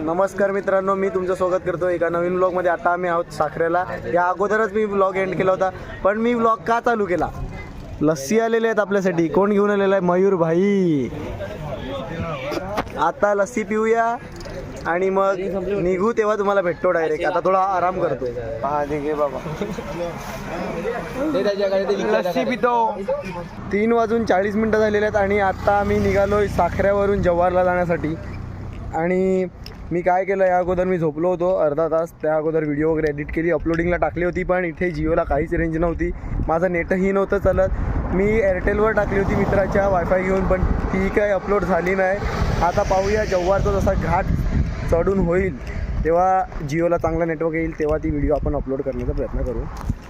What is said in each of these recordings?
नमस्कार मित्रांनो, मी तुमचं स्वागत करतो एका नवीन व्लॉगमध्ये. आता आम्ही आहोत साखरेला. या अगोदरच मी व्लॉग एंड केला होता, पण मी व्लॉग का चालू केला? लस्सी आलेले आहेत आपल्यासाठी. कोण घेऊन आलेला आहे? मयूर भाई. आता लस्सी पिऊया आणि मग निघू, तेव्हा तुम्हाला भेटतो डायरेक्ट. आता थोडा आराम करतो. हा ठीक आहे बाबा, लस्सी पितो. 3:40 झालेले आहेत आणि आता आम्ही निघालोय साखऱ्यावरून जव्हारला जाण्यासाठी. आणि मी काय केलं, या अगोदर मी झोपलो होतो अर्धा तास. त्या अगोदर व्हिडिओ वगैरे एडिट केली, अपलोडिंगला टाकली होती. पण इथे जिओला काहीच रेंज नव्हती, माझं नेटही नव्हतं चालत. मी एअरटेलवर टाकली होती मित्राच्या वायफाय घेऊन, पण ती काही अपलोड झाली नाही. आता पाहूया, जव्हारचा जसा घाट चढून होईल तेव्हा जिओला चांगला नेटवर्क येईल, तेव्हा ती व्हिडिओ आपण अपलोड करण्याचा प्रयत्न करू.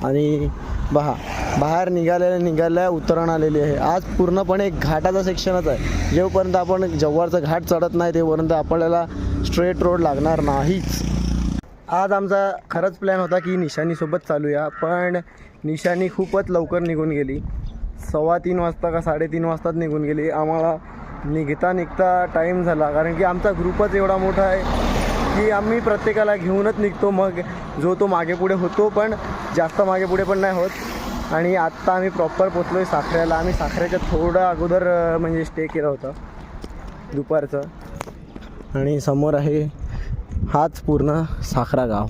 आणि बाहेर निघाल्या उतरण आलेली आहे. आज पूर्णपणे घाटाचा सेक्शनच आहे. जेव्हापर्यंत आपण जव्हारचा घाट चढत नाही तेव्हापर्यंत आपल्याला स्ट्रेट रोड लागणार नाहीच. आज आमचा खरंच प्लॅन होता की निशानीसोबत चालूया, पण निशानी खूपच लवकर निघून गेली. 3:15 वाजता का 3:30 वाजताच निघून गेली. आम्हाला निघता टाईम झाला, कारण की आमचा ग्रुपच एवढा मोठा आहे की आम्ही प्रत्येकाला घेऊनच निघतो. मग जो तो मागे पुढे होतो, पण जास्त मागे पुढे पण नाही होत. आणि आत्ता आम्ही प्रॉपर पोचलो आहे साखऱ्याला. आम्ही साखऱ्याच्या थोडं अगोदर म्हणजे स्टे केलं होतं दुपारचं. आणि समोर आहे हाच पूर्ण साखरा गाव.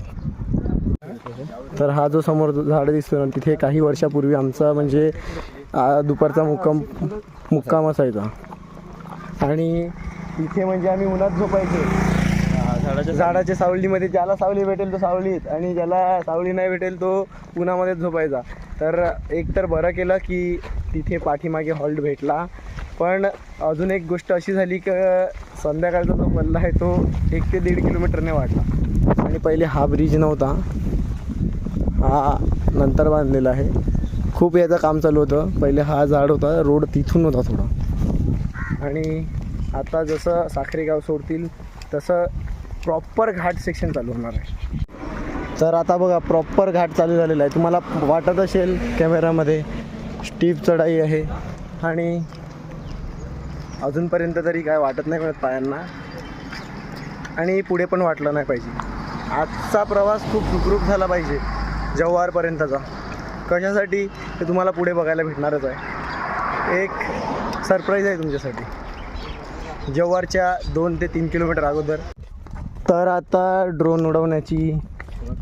तर हा जो समोर झाड दिसतो ना, तिथे काही वर्षापूर्वी आमचा म्हणजे दुपारचा मुक्काम असायचा. आणि इथे म्हणजे आम्ही उन्हात झोपायचो, झाडाच्या सावलीमध्ये. ज्याला सावली भेटेल तो सावलीत, आणि ज्याला सावली नाही भेटेल तो उन्हामध्येच झोपायचा. तर एक तर बरं केलं की तिथे पाठीमागे हॉल्ट भेटला. पण अजून एक गोष्ट अशी झाली की संध्याकाळचा जो पल्ला आहे तो 1 ते 1.5 किलोमीटरने वाढला. आणि पहिले हा ब्रिज नव्हता, हा नंतर बांधलेला आहे. खूप याचं काम चालू होतं. पहिले हा झाड होता, रोड तिथून होता थोडा. आणि आता जसं साखरे गाव सोडतील तसं प्रॉपर घाट सेक्शन चालू होणार आहे. तर आता बघा, प्रॉपर घाट चालू झालेला आहे. तुम्हाला वाटत असेल कॅमेरामध्ये स्टीप चढाई आहे, आणि अजूनपर्यंत तरी काय वाटत नाही मिळत पायांना, आणि पुढे पण वाटलं नाही पाहिजे. आजचा प्रवास खूप सुखरूप झाला पाहिजे जव्हारपर्यंतचा. कशासाठी ते तुम्हाला पुढे बघायला भेटणारच आहे. एक सरप्राईज आहे तुमच्यासाठी जव्हारच्या 2 ते 3 किलोमीटर अगोदर. तर आता ड्रोन उडवण्याची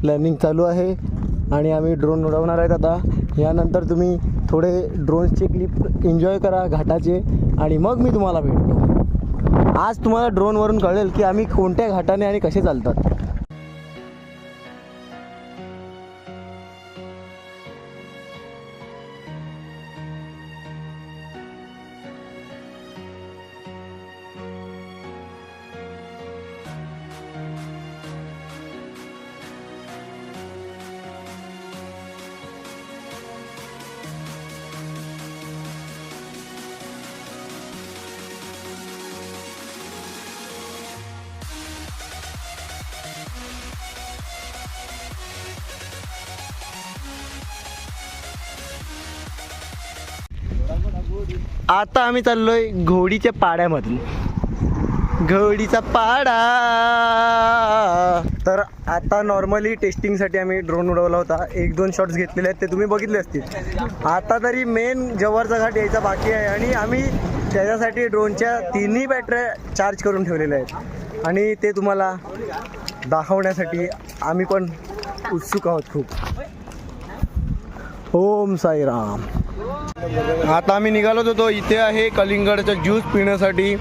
प्लॅनिंग चालू आहे आणि आम्ही ड्रोन उडवणार आहेत आता. यानंतर तुम्ही थोडे ड्रोनचे क्लिप एन्जॉय करा घाटाचे, आणि मग मी तुम्हाला भेटतो. आज तुम्हाला ड्रोनवरून कळेल की आम्ही कोणत्या घाटाने आणि कसे चालतात. आता आम्ही चाललोय घोडीच्या पाड्यामधून. घोडीचा पाडा. तर आता नॉर्मली टेस्टिंगसाठी आम्ही ड्रोन उडवला होता. 1-2 शॉट्स घेतलेले आहेत, ते तुम्ही बघितले असतील. आता तरी मेन जव्हारचा घाट यायचा बाकी आहे, आणि आम्ही त्याच्यासाठी ड्रोनच्या 3ही बॅटऱ्या चार्ज करून ठेवलेल्या आहेत, आणि ते तुम्हाला दाखवण्यासाठी आम्ही पण उत्सुक आहोत खूप. ओम साईराम. आता आम्ही निघालोच होतो. इथे आहे कलिंगडचा ज्यूस पिण्यासाठी.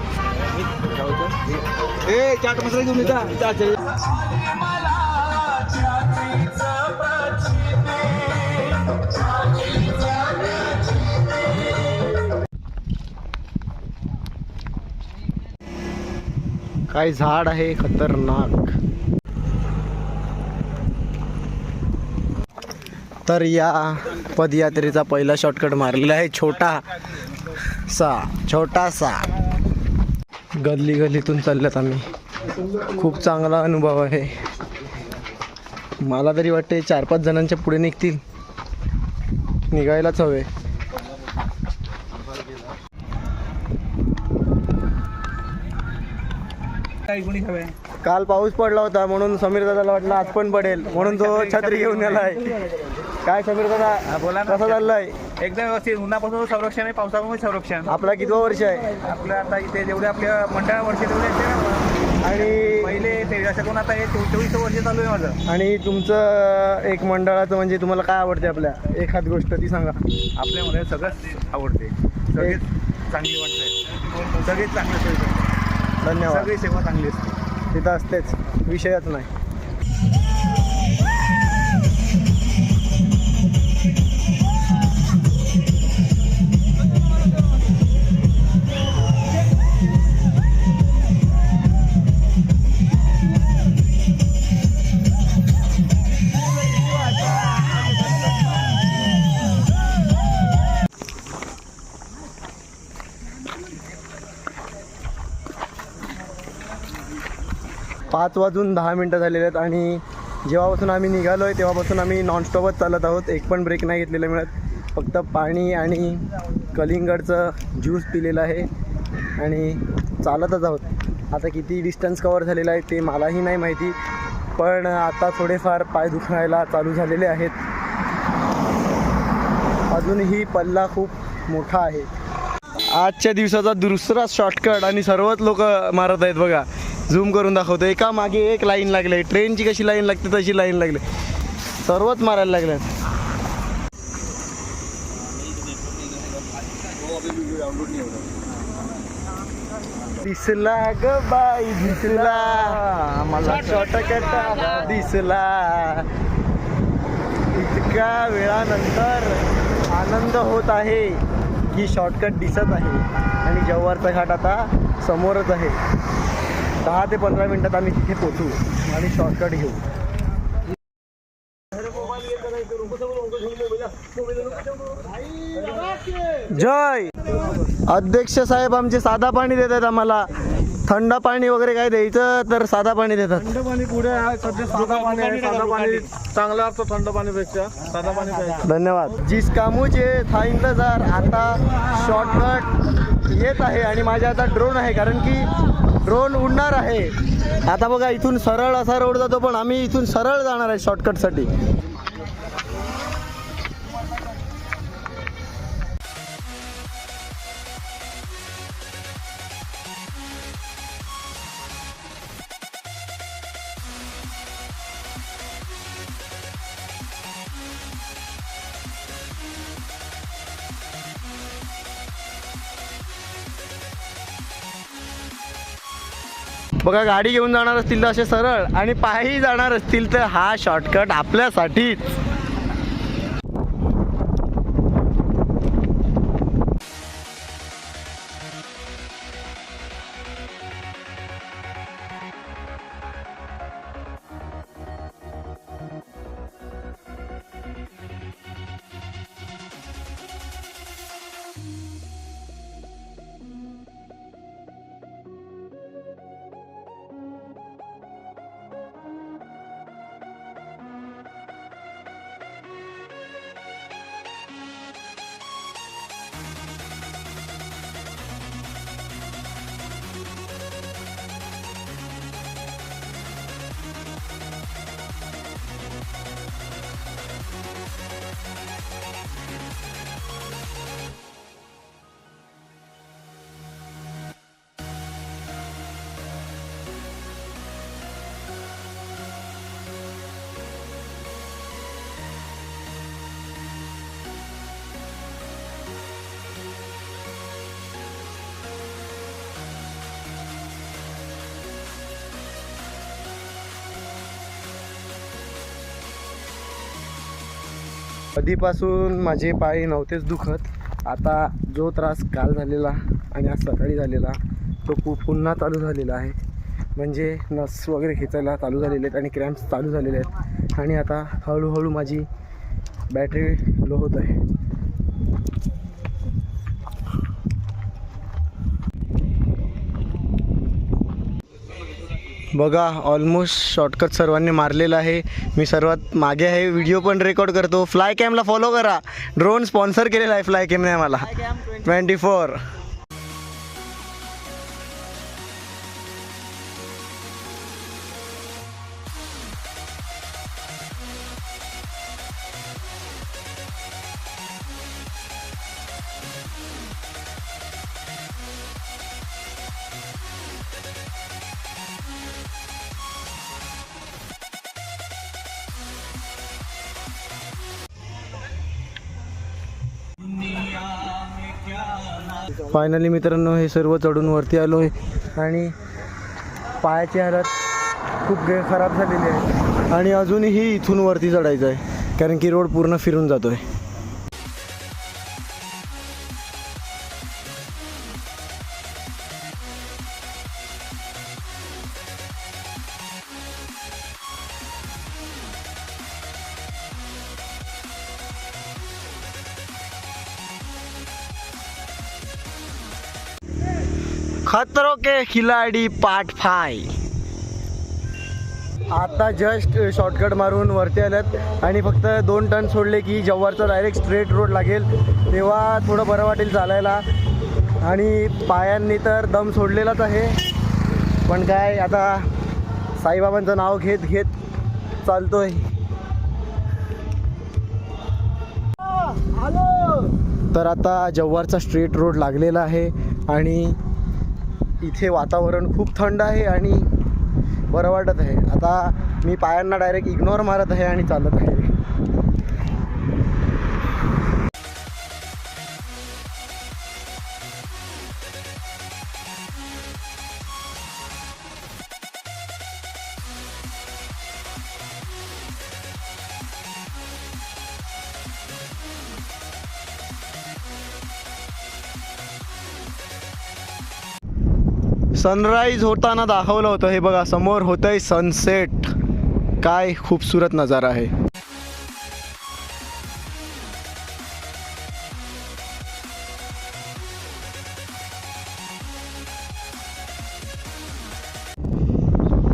काय झाड आहे खतरनाक. तर या पदयात्रेचा पहिला शॉर्टकट मारलेला आहे, छोटासा. गल्लीतून चालल्यात आम्ही. खूप चांगला अनुभव आहे. मला तरी वाटते 4-5 जणांच्या पुढे निघायलाच हवे. काही कोणी हवे. काल पाऊस पडला होता म्हणून समीर दादाला वाटलं आज पण पडेल म्हणून तो छत्री घेऊन आलाय. काय समीर दादा बोला ना. कसं चाललंय? एकदम व्यवस्थित. उन्हापासून संरक्षण आहे, पावसापासून संरक्षण. आपला कितवा वर्ष आहे? आपलं आता इथे जेवढे आपल्या मंडळा वर्ष तेवढे आहेत आणि पहिले ते अशातून आता हे 24 वर्ष चालू आहे माझं. आणि तुमचं एक मंडळाचं म्हणजे तुम्हाला काय आवडते आपल्या एखाद गोष्ट ती सांगा. आपल्यामध्ये सगळंच आवडते, सगळेच चांगली माणसं आहेत, सगळेच चांगले सोयी करतात. धन्यवाद. सगळी सेवा चांगली असते. तिथं असतेच, विषयच नाही. पाच वाजून 10 मिनटं झालेले आहेत आणि जेव्हापासून आम्ही निघालो आहे तेव्हापासून आम्ही नॉनस्टॉपच चालत आहोत. एक पण ब्रेक नाही घेतलेला मिळत. फक्त पाणी आणि कलिंगडचं ज्यूस पिलेलं आहे आणि चालतच आहोत. आता किती डिस्टन्स कवर झालेलं आहे ते मलाही नाही माहिती, पण आता थोडेफार पाय दुखायला चालू झालेले आहेत. अजूनही पल्ला खूप मोठा आहे. आजच्या दिवसाचा दुसरा शॉर्टकट आणि सर्वच लोक मारत आहेत बघा. झूम करून दाखवतो. एका मागे एक लाईन लागले. ट्रेनची कशी लाईन लागते तशी लाईन लागली. सर्वच मारायला लागले. दिसला ग बाई दिसला, मला शॉर्टकट दिसला. इतक्या वेळानंतर आनंद होत आहे की शॉर्टकट दिसत आहे आणि जव्हारचा घाट आता समोरच आहे. 10 ते 15 मिनटात आम्ही तिथे पोचू आणि शॉर्टकट घेऊ. जय अध्यक्ष साहेब आमचे साधा पाणी देतात आम्हाला. थंड पाणी वगैरे काय द्यायचं तर साधा पाणी देतात. थंड पाणी पुढे आहे सध्या. साधा पाणी आहे. साधा पाणी चांगलं असतं थंड पाणीपेक्षा. साधा पाणी प्यायचं. धन्यवाद. जिस कामूचे था इंतजार. आता शॉर्टकट येत आहे आणि माझ्या आता ड्रोन आहे कारण की ड्रोन उडणार आहे. आता बघा इथून सरळ असा रोड जातो पण आम्ही इथून सरळ जाणार आहे शॉर्टकटसाठी. बघा गाडी घेऊन जाणार असतील तर असे सरळ आणि पायी जाणार असतील तर हा शॉर्टकट आपल्यासाठीच. कधीपासून माझे पाय नव्हतेच दुखत. आता जो त्रास काल झालेला आणि आज सकाळी झालेला तो पुन्हा चालू झालेला आहे. म्हणजे नस वगैरे खेचायला चालू झालेले आहेत आणि क्रॅम्प्स चालू झालेले आहेत आणि आता हळूहळू माझी बॅटरी लो होत आहे. बघा ऑलमोस्ट शॉर्टकट सर्वांनी मारलेला आहे. मी सर्वात मागे आहे. व्हिडिओ पण रेकॉर्ड करतो. फ्लाय कॅमला फॉलो करा. ड्रोन स्पॉन्सर केलेला आहे फ्लाय कॅमने आम्हाला. 24 फायनली मित्रांनो हे सर्व चढून वरती आलो आहे आणि पायाची हालत खूप खराब झालेली आहे आणि अजूनही इथून वरती चढायचं आहे कारण की रोड पूर्ण फिरून जातो आहे. खतरों के खिलाडी पार्ट 5. आता जस्ट शॉर्टकट मारून वरती आल्यात आणि फक्त 2 टर्न सोडले की जव्हारचा डायरेक्ट स्ट्रेट रोड लागेल, तेव्हा थोडं बरं वाटेल चालायला. आणि पायांनी तर दम सोडलेलाच आहे, पण काय आता साईबाबांचं नाव घेत घेत चालतोय. तर आता जव्हारचा स्ट्रेट रोड लागलेला आहे आणि इथे वातावरण खूप थंड आहे आणि बरं वाटत आहे. आता मी पायांना डायरेक्ट इग्नोर मारत आहे आणि चालत आहे. सनराईज होताना दाखवलं होतं, हे बघा समोर होतंय सनसेट. काय खूपसूरत नजारा आहे.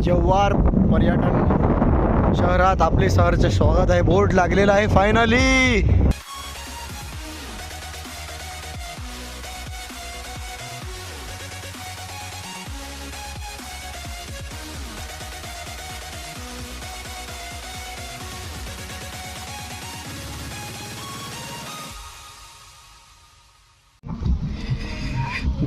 जव्हार पर्यटन शहरात आपले सहर्ष स्वागत आहे. बोर्ड लागलेला आहे फायनली.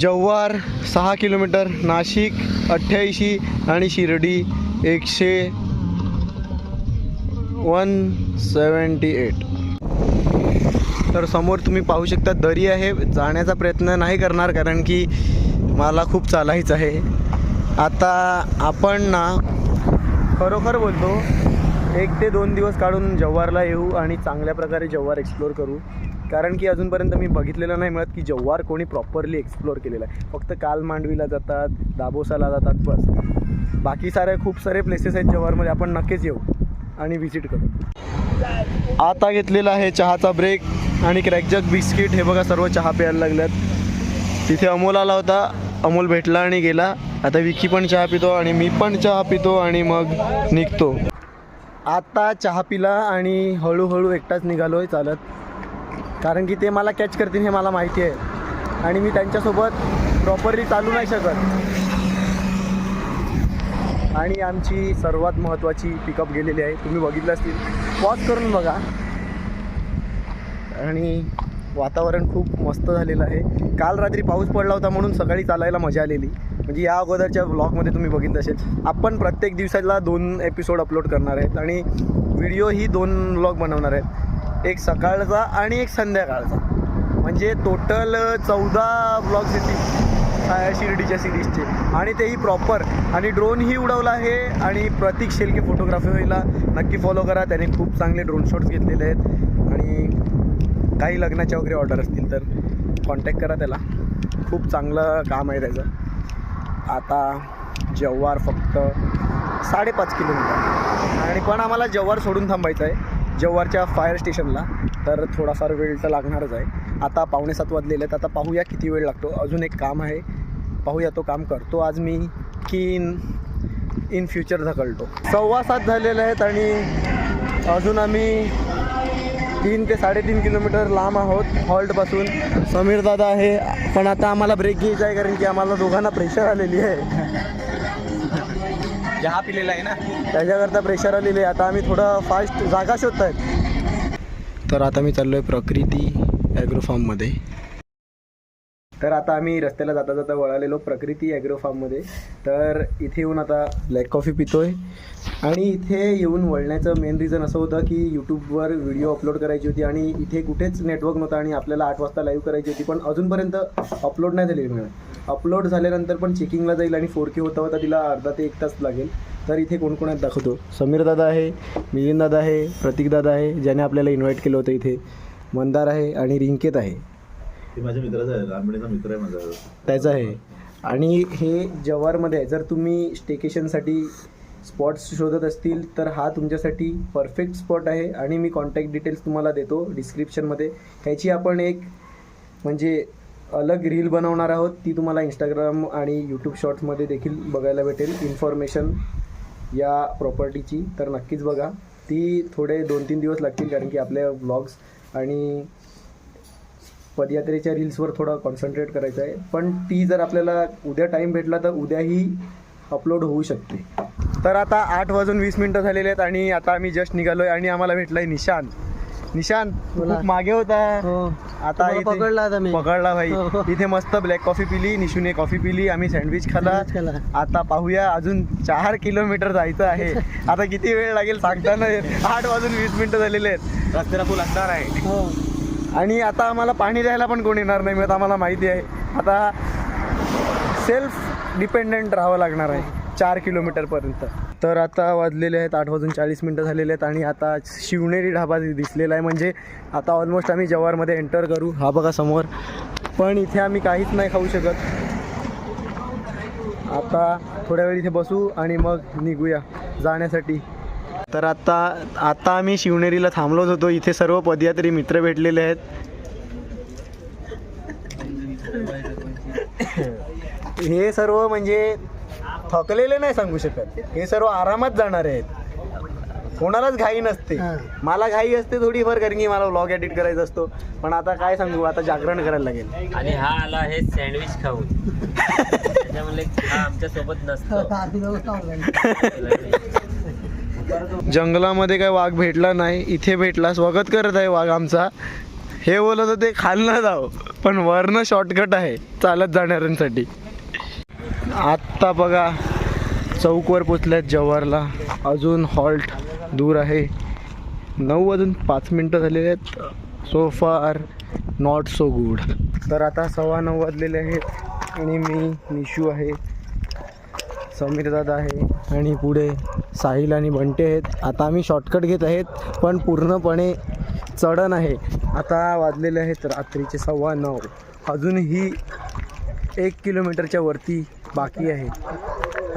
जव्हार 6 किलोमीटर, नाशिक 88 आणि शिर्डी 178. तर समोर तुम्ही पाहू शकता दरी आहे. जाण्याचा प्रयत्न नाही करणार कारण की मला खूप चालायचं आहे. आता आपण ना खरोखर बोलतो 1 ते 2 दिवस काढून जव्हारला येऊ आणि चांगल्या प्रकारे जव्हार एक्सप्लोर करू, कारण की अजूनपर्यंत मी बघितलेलं नाही मिळत की जव्हार कोणी प्रॉपरली एक्सप्लोर केलेलं आहे. फक्त कालमांडवीला जातात, दाबोसाला जातात, बस. बाकी खूप सारे प्लेसेस आहेत जव्हारमध्ये. आपण नक्कीच येऊ आणि व्हिजिट करू. आता घेतलेला आहे चहाचा ब्रेक आणि क्रॅकजॅक बिस्किट. हे बघा सर्व चहा प्यायला लागल्यात. तिथे अमोल आला होता, अमोल भेटला आणि गेला. आता विकी पण चहा पितो आणि मी पण चहा पितो आणि मग निघतो. आता चहा पिला आणि हळूहळू एकटाच निघालो आहे चालत, कारण की ते मला कॅच करतील हे मला माहिती आहे आणि मी त्यांच्यासोबत प्रॉपरली चालू नाही शकत. आणि आमची सर्वात महत्त्वाची पिकअप गेलेली आहे, तुम्ही बघितलं असतील, पॉज करून बघा. आणि वातावरण खूप मस्त झालेलं आहे. काल रात्री पाऊस पडला होता म्हणून सकाळी चालायला मजा आलेली. म्हणजे या अगोदरच्या व्लॉगमध्ये तुम्ही बघितलं असेल, आपण प्रत्येक दिवसाला 2 एपिसोड अपलोड करणार आहेत आणि व्हिडिओही 2 व्लॉग बनवणार आहेत, एक सकाळचा आणि एक संध्याकाळचा. म्हणजे टोटल 14 व्लॉग्स येतील शिर्डीच्या सिरीजचे आणि तेही प्रॉपर. आणि ड्रोनही उडवला आहे आणि प्रतीक शेलके फोटोग्राफीला नक्की फॉलो करा, त्याने खूप चांगले ड्रोन शॉट्स घेतलेले आहेत. आणि काही लग्नाच्या वगैरे ऑर्डर असतील तर कॉन्टॅक्ट करा त्याला, खूप चांगलं काम आहे त्याचं. आता जव्हार फक्त 5.5 किलोमीटर आणि पण आम्हाला जव्हार सोडून थांबायचं आहे जव्हारच्या फायर स्टेशनला, तर थोडाफार वेळ तर लागणारच आहे. आता 6:45 वाजलेले आहेत. आता पाहूया किती वेळ लागतो. अजून एक काम आहे, पाहूया तो काम करतो आज मी की इन फ्युचर ढकलतो. 6:15 झालेले आहेत आणि अजून आम्ही 3 ते 3.5 किलोमीटर लांब आहोत हॉल्टपासून. समीर दादा आहे, पण आता आम्हाला ब्रेक घ्यायचा आहे कारण की आम्हाला दोघांना प्रेशर आलेली आहे. चहा पिलेला आहे ना, त्याच्याकरता प्रेशर आलेली आहे. आता आम्ही थोडं फास्ट जागा शोधत आहेत. तर आता मी चाललो आहे प्रकृती ॲग्रो फार्ममध्ये. तर आता आम्ही रस्त्याला जाता जाता वळालेलो प्रकृती ॲग्रो फार्ममध्ये. तर इथे येऊन आता ब्लॅक कॉफी पितोय. आणि इथे येऊन वळण्याचं मेन रिझन असं होतं की यूट्यूबवर व्हिडिओ अपलोड करायची होती आणि इथे कुठेच नेटवर्क नव्हता आणि आपल्याला 8 वाजता लाईव्ह करायची होती, पण अजूनपर्यंत अपलोड नाही झाली मिळेल. अपलोड झाल्यानंतर पण चेकिंगला जाईल आणि 4K होता होता तिला अर्धा ते 1 तास लागेल. तर इथे कोण कोण आहेत दाखवतो. समीर दादा आहे, मिलिंद दादा आहे, प्रतीक दादा आहे ज्याने आपल्याला इन्व्हाइट केलं होतं इथे, मंदार आहे आणि रिंकेत आहे, ते माझ्या मित्राचा आहे, लहानपणीचा मित्र आहे माझा, त्याचं आहे. आणि हे जव्हारमध्ये आहे. जर तुम्ही स्टेकेशनसाठी स्पॉट्स शोधत असतील तर हा तुमच्यासाठी परफेक्ट स्पॉट आहे. आणि मी कॉन्टॅक्ट डिटेल्स तुम्हाला देतो डिस्क्रिप्शनमध्ये. ह्याची आपण एक म्हणजे अलग रील बनवणार आहोत, ती तुम्हाला इंस्टाग्राम आणि यूट्यूब शॉर्ट्समध्ये देखील बघायला भेटेल इन्फॉर्मेशन या प्रॉपर्टीची. तर नक्कीच बघा. ती थोडे 2-3 दिवस लागतील कारण की आपल्या व्लॉग्स आणि पदयात्रेच्या रील्सवर थोडं कॉन्सन्ट्रेट करायचं आहे. पण ती जर आपल्याला उद्या टाईम भेटला तर उद्याही अपलोड होऊ शकते. तर आता 8:20 झालेले आहेत आणि आता आम्ही जस्ट निघालो आहे आणि आम्हाला भेटला आहे निशांत. निशांत खूप मागे होता, आता इथे पकडला भाई. इथे मस्त ब्लॅक कॉफी पिली, निशूने कॉफी पिली, आम्ही सँडविच खाला. आता पाहूया, अजून 4 किलोमीटर जायचं आहे. आता किती वेळ लागेल सांगता नाही. 8:20 झालेले आहेत. रस्त्याला फुल अंधार आहे आणि आता आम्हाला पाणी द्यायला पण कोण येणार नाही मिळत, आम्हाला माहिती आहे. आता सेल्फ डिपेंडंट राहावं लागणार आहे 4 किलोमीटरपर्यंत. तर आता वाजलेले आहेत 8:40 झालेले आहेत आणि आता शिवनेरी ढाबा दिसलेला आहे. म्हणजे आता ऑलमोस्ट आम्ही जव्हारमध्ये एंटर करू. हा बघा समोर. पण इथे आम्ही काहीच नाही खाऊ शकत. आता थोड्या वेळ इथे बसू आणि मग निघूया जाण्यासाठी. तर आता आम्ही शिवनेरीला थांबलोच होतो. इथे सर्व पदयात्री मित्र भेटलेले आहेत. हे सर्व म्हणजे थकलेले नाही सांगू शकत, हे सर्व आरामात जाणारे आहेत. कोणालाच घाई नसते. मला घाई असते थोडीफार कारण की मला व्लॉग एडिट करायचा असतो. पण आता काय सांगू, आता जागरण करायला लागेल. आणि हा आला हे सँडविच खाऊन त्याच्यामुळे हा आमच्या सोबत नसतो. जंगलामध्ये काय वाघ भेटला नाही, इथे भेटला. स्वागत करत आहे वाघ आमचा. हे बोलत होते खालनं जाऊ, पण वरनं शॉर्टकट आहे चालत जाणाऱ्यांसाठी. आत्ता बघा चौकवर पोचल्यात जव्हारला. अजून हॉल्ट दूर आहे. 9:05 झालेले आहेत. सो फार नॉट सो गुड. तर आता 9:15 वाजलेले आहेत आणि मी निशू आहे, समीर दादा आहे आणि पुढे साहिल आणि बंटे आहेत. आता आम्ही शॉर्टकट घेत आहेत पण पूर्णपणे चढण आहे. आता वाजलेले आहेत रात्रीचे 9:15. अजूनही 1 किलोमीटरच्या वरती बाकी आहे.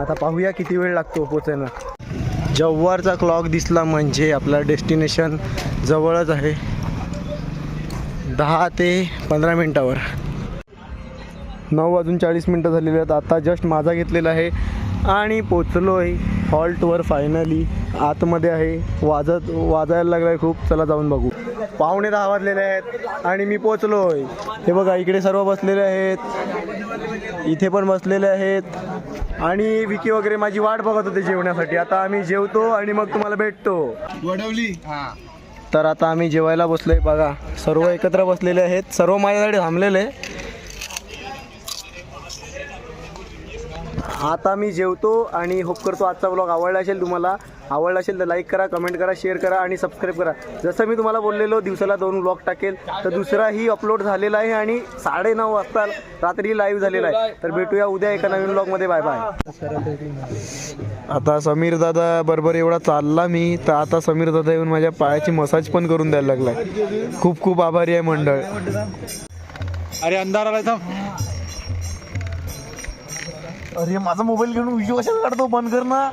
आता पाहूया किती वेळ लागतो पोचायला. जव्हारचा क्लॉक दिसला म्हणजे आपला डेस्टिनेशन जवळच आहे. 10 ते 15 मिनटावर. 9:40 झालेले आहेत. आता जस्ट माझा घेतलेला आहे आणि पोचलो आहे हॉल्टवर फायनली. आतमध्ये आहे. वाजायला लागला आहे खूप. चला जाऊन बघू. 9:45 वाजलेले आहेत आणि मी पोचलो आहे. हे बघा इकडे सर्व बसलेले आहेत, इथे पण बसलेले आहेत आणि विकी वगैरे माझी वाट बघत होते जेवण्यासाठी. आता आम्ही जेवतो आणि मग तुम्हाला भेटतो. वडवली तर आता आम्ही जेवायला बसलोय. बघा सर्व एकत्र बसलेले आहेत, सर्व माझ्यासाठी थांबलेले. आता मी जेवतो आणि होप करतो आजचा व्लॉग आवडला असेल. तुम्हाला आवडला असेल तर लाईक करा, कमेंट करा, शेअर करा आणि सबस्क्राईब करा. जसं मी तुम्हाला बोललेलो दिवसाला 2 व्लॉग टाकेल, तर दुसराही अपलोड झालेला आहे आणि 9:30 वाजता रात्री लाईव्ह झालेला आहे. तर भेटूया उद्या एका नवीन व्लॉगमध्ये. Bye bye. आता समीर दादा बरोबर एवढा चालला मी, तर आता समीर दादा येऊन माझ्या पायाची मसाज पण करून द्यायला लागलाय. खूप खूप आभारी आहे मंडळ. अरे अंधार आला थांब. अरे माझा मोबाईल घेऊन व्हिडिओ कशाला काढतो, बंद कर ना.